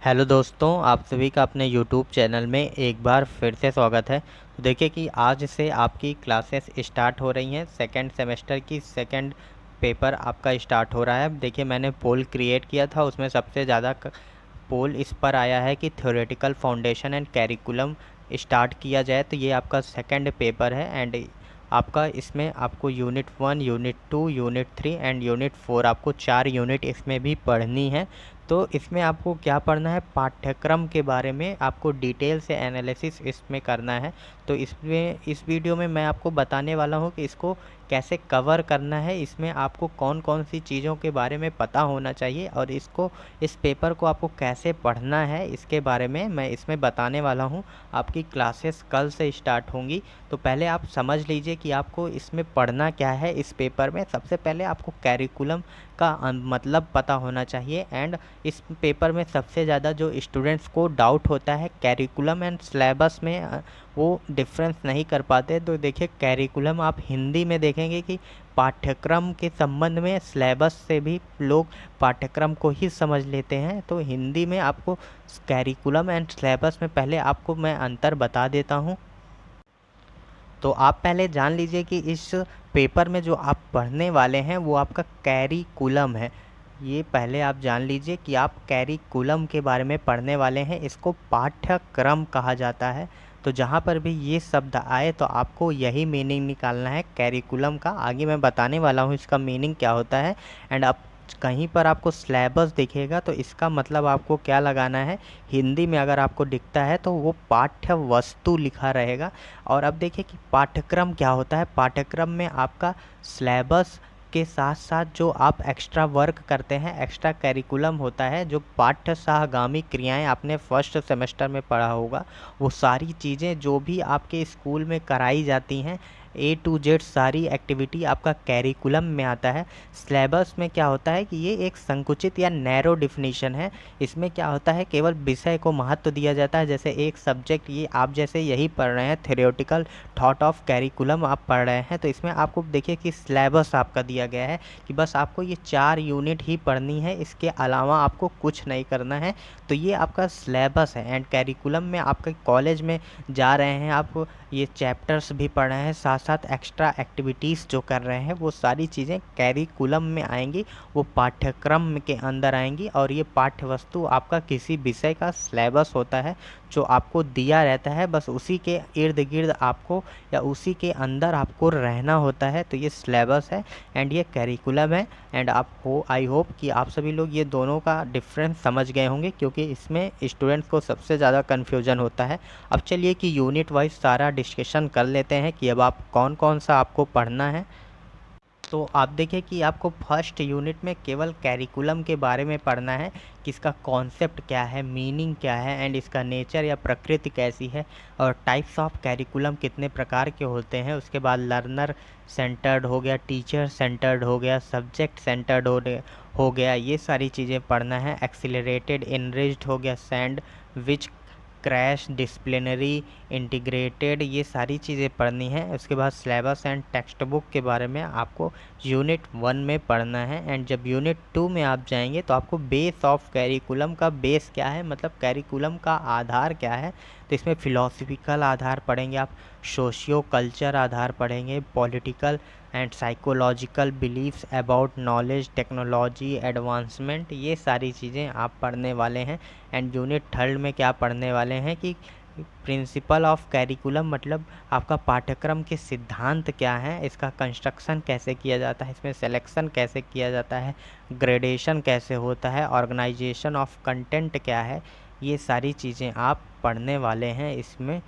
Hello दोस्तों, आप सभी का अपने यूट्यूब चैनल में एक बार फिर से स्वागत है। तो देखिए कि आज से आपकी क्लासेस स्टार्ट हो रही हैं। सेकंड सेमेस्टर की सेकंड पेपर आपका स्टार्ट हो रहा है। देखिए मैंने पोल क्रिएट किया था, उसमें सबसे ज़्यादा पोल इस पर आया है कि theoretical foundation and curriculum start किया जाए। तो ये आपका सेकंड पेपर है एंड आपका इसमें आपको unit 1, unit 2, unit 3 and unit 4 आपको 4 यूनिट इसमें भी पढ़नी है। तो इसमें आपको क्या पढ़ना है, पाठ्यक्रम के बारे में आपको डिटेल से एनालिसिस इसमें करना है। तो इसमें इस वीडियो में मैं आपको बताने वाला हूँ कि इसको कैसे कवर करना है, इसमें आपको कौन कौन सी चीज़ों के बारे में पता होना चाहिए और इस पेपर को आपको कैसे पढ़ना है, इसके बारे में मैं इसमें बताने वाला हूँ। आपकी क्लासेस कल से स्टार्ट होंगी। तो पहले आप समझ लीजिए कि आपको इसमें पढ़ना क्या है। इस पेपर में सबसे पहले आपको कैरिकुलम का मतलब पता होना चाहिए। एंड इस पेपर में सबसे ज़्यादा जो स्टूडेंट्स को डाउट होता है कैरिकुलम एंड सिलेबस में, वो डिफरेंस नहीं कर पाते। तो देखिए कैरिकुलम आप हिंदी में देखेंगे कि पाठ्यक्रम के संबंध में, सिलेबस से भी लोग पाठ्यक्रम को ही समझ लेते हैं। तो हिंदी में आपको कैरिकुलम एंड सिलेबस में पहले आपको मैं अंतर बता देता हूँ। तो आप पहले जान लीजिए कि इस पेपर में जो आप पढ़ने वाले हैं वो आपका कैरिकुलम है। ये पहले आप जान लीजिए कि आप कैरिकुलम के बारे में पढ़ने वाले हैं। इसको पाठ्यक्रम कहा जाता है। तो जहाँ पर भी ये शब्द आए तो आपको यही मीनिंग निकालना है कैरिकुलम का। आगे मैं बताने वाला हूँ इसका मीनिंग क्या होता है। एंड अब कहीं पर आपको सिलेबस दिखेगा तो इसका मतलब आपको क्या लगाना है, हिंदी में अगर आपको दिखता है तो वो पाठ्य वस्तु लिखा रहेगा। और अब देखिए कि पाठ्यक्रम क्या होता है। पाठ्यक्रम में आपका सिलेबस के साथ साथ जो आप एक्स्ट्रा वर्क करते हैं, एक्स्ट्रा करिकुलम होता है, जो पाठ्य सहगामी क्रियाएं आपने फर्स्ट सेमेस्टर में पढ़ा होगा, वो सारी चीज़ें जो भी आपके स्कूल में कराई जाती हैं, ए टू जेड सारी एक्टिविटी आपका कैरिकुलम में आता है। सिलेबस में क्या होता है कि ये एक संकुचित या नैरो डिफिनीशन है। इसमें क्या होता है, केवल विषय को महत्व दिया जाता है। जैसे एक सब्जेक्ट, ये आप जैसे यही पढ़ रहे हैं, थ्योरेटिकल थॉट ऑफ कैरिकुलम आप पढ़ रहे हैं, तो इसमें आपको देखिए कि सिलेबस आपका दिया गया है कि बस आपको ये 4 यूनिट ही पढ़नी है, इसके अलावा आपको कुछ नहीं करना है। तो ये आपका सिलेबस है। एंड कैरिकुलम में आपके कॉलेज में जा रहे हैं, आप ये चैप्टर्स भी पढ़ रहे हैं, साथ साथ एक्स्ट्रा एक्टिविटीज़ जो कर रहे हैं, वो सारी चीज़ें कैरिकुलम में आएंगी, वो पाठ्यक्रम के अंदर आएंगी। और ये पाठ्य वस्तु आपका किसी विषय का सिलेबस होता है जो आपको दिया रहता है, बस उसी के इर्द गिर्द आपको या उसी के अंदर आपको रहना होता है। तो ये सिलेबस है एंड ये कैरिकुलम है। एंड आई होप कि आप सभी लोग ये दोनों का डिफरेंस समझ गए होंगे, क्योंकि इसमें स्टूडेंट्स को सबसे ज़्यादा कन्फ्यूजन होता है। अब चलिए कि यूनिट वाइज सारा डिस्कशन कर लेते हैं कि अब आप कौन कौन सा आपको पढ़ना है। तो आप देखिए कि आपको फर्स्ट यूनिट में केवल कैरिकुलम के बारे में पढ़ना है कि इसका कॉन्सेप्ट क्या है, मीनिंग क्या है एंड इसका नेचर या प्रकृति कैसी है, और टाइप्स ऑफ कैरिकुलम कितने प्रकार के होते हैं। उसके बाद लर्नर सेंटर्ड हो गया, टीचर सेंटर्ड हो गया, सब्जेक्ट सेंटर्ड हो गया, ये सारी चीज़ें पढ़ना है। एक्सीलरेटेड इनरिच्ड हो गया, सैंड विच क्रैश, डिसिप्लिनरी, इंटीग्रेटेड, ये सारी चीज़ें पढ़नी है। उसके बाद सिलेबस एंड टेक्स्ट बुक के बारे में आपको यूनिट 1 में पढ़ना है। एंड जब यूनिट 2 में आप जाएंगे तो आपको बेस ऑफ कैरिकुलम का बेस क्या है, मतलब कैरिकुलम का आधार क्या है। तो इसमें फ़िलोसफिकल आधार पढ़ेंगे आप, सोशियो कल्चर आधार पढ़ेंगे, political and psychological beliefs about knowledge, technology, advancement, ये सारी चीज़ें आप पढ़ने वाले हैं। एंड यूनिट 3 में क्या पढ़ने वाले हैं कि प्रिंसिपल ऑफ कैरिकुलम, मतलब आपका पाठ्यक्रम के सिद्धांत क्या हैं, इसका कंस्ट्रक्शन कैसे किया जाता है, इसमें सिलेक्शन कैसे किया जाता है, ग्रेडेशन कैसे होता है, ऑर्गेनाइजेशन ऑफ कंटेंट क्या है, ये सारी चीज़ें आप पढ़ने वाले हैं इसमें।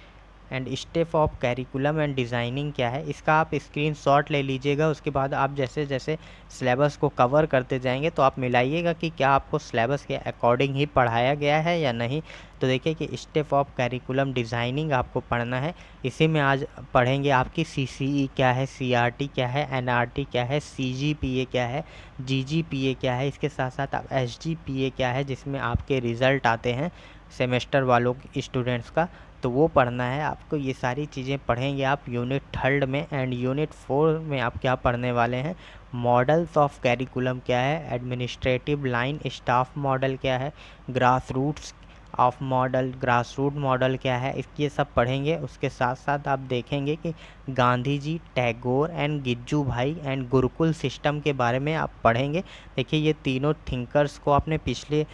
And step of curriculum and designing क्या है, इसका आप स्क्रीनशॉट ले लीजिएगा। उसके बाद आप जैसे जैसे सिलेबस को कवर करते जाएंगे तो आप मिलाइएगा कि क्या आपको सिलेबस के अकॉर्डिंग ही पढ़ाया गया है या नहीं। तो देखिए कि स्टेप ऑफ कैरिकुलम डिज़ाइनिंग आपको पढ़ना है। इसी में आज पढ़ेंगे आपकी सीसीई क्या है, सीआरटी क्या है, एनआरटी क्या है, सीजीपीए क्या है, जीजीपीए क्या है, इसके साथ साथ आप एसजीपीए क्या है, जिसमें आपके रिज़ल्ट आते हैं सेमेस्टर वालों स्टूडेंट्स का, तो वो पढ़ना है आपको। ये सारी चीज़ें पढ़ेंगे आप यूनिट 3 में। एंड यूनिट 4 में आप क्या पढ़ने वाले हैं, मॉडल्स ऑफ कैरिकुलम क्या है, एडमिनिस्ट्रेटिव लाइन स्टाफ मॉडल क्या है, grass roots of model, grass root model क्या है, इसकी ये सब पढ़ेंगे। उसके साथ साथ आप देखेंगे कि गांधी जी, टैगोर एंड गिज्जू भाई एंड गुरुकुल सिस्टम के बारे में आप पढ़ेंगे। देखिए ये तीनों थिंकर्स को आपने पिछले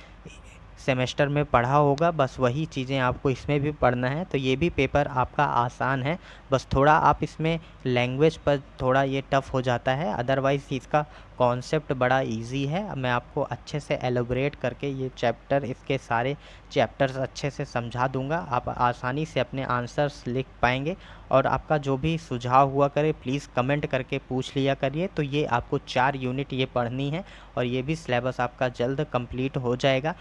सेमेस्टर में पढ़ा होगा, बस वही चीज़ें आपको इसमें भी पढ़ना है। तो ये भी पेपर आपका आसान है, बस थोड़ा आप इसमें लैंग्वेज पर थोड़ा ये टफ़ हो जाता है, अदरवाइज़ इसका कॉन्सेप्ट बड़ा इजी है। मैं आपको अच्छे से एलोबरेट करके ये चैप्टर, इसके सारे चैप्टर्स अच्छे से समझा दूंगा, आप आसानी से अपने आंसर्स लिख पाएंगे। और आपका जो भी सुझाव हुआ करे प्लीज़ कमेंट करके पूछ लिया करिए। तो ये आपको 4 यूनिट ये पढ़नी है और ये भी सिलेबस आपका जल्द कंप्लीट हो जाएगा।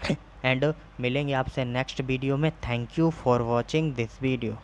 एंड मिलेंगे आपसे नेक्स्ट वीडियो में। Thank you for watching this video.